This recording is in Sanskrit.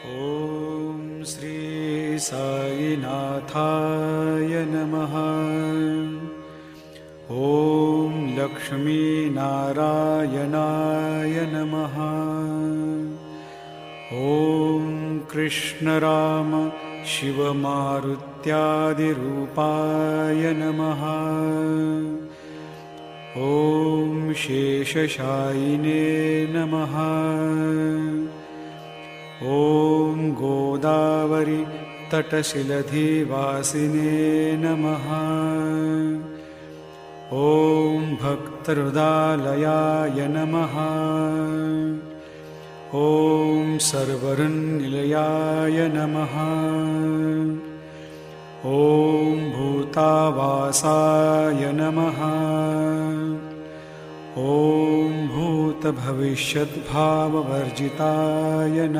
ॐ श्री साईनाथाय नमः। ॐ लक्ष्मीनारायणाय नमः। ॐ कृष्णराम शिवमारुत्यादिरूपाय नमः। ॐ शेषशायिने नमः। ॐ गोदावरी तटशिलधिवासिने नमः। ॐ भक्तहृदालयाय नमः। ॐ सर्वरनिलयाय नमः। ॐ भूतावासाय नमः। ॐ भूतभविष्यद्भाववर्जिताय नमः।